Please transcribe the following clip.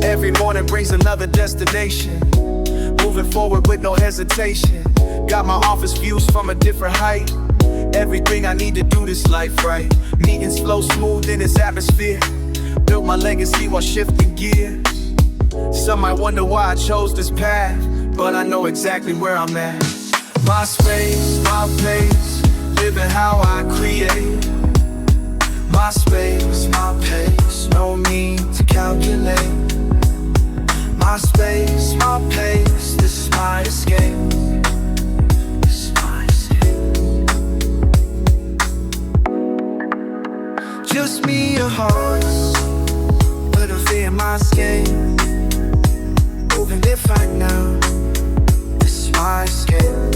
Every morning brings another destination. Moving forward with no hesitation. Got my office views from a different height. Everything I need to do this life right. Meetings flow smooth in this atmosphere. Built my legacy while shifting gears. Some might wonder why I chose this path, but I know exactly where I'm at. My space, my pace, living how I create. My space, my pace, no need to calculate. My space, my pace, this is my escape. This is my escape. Just me, a horse, with a V in my skin. Moving if I know, this is my escape.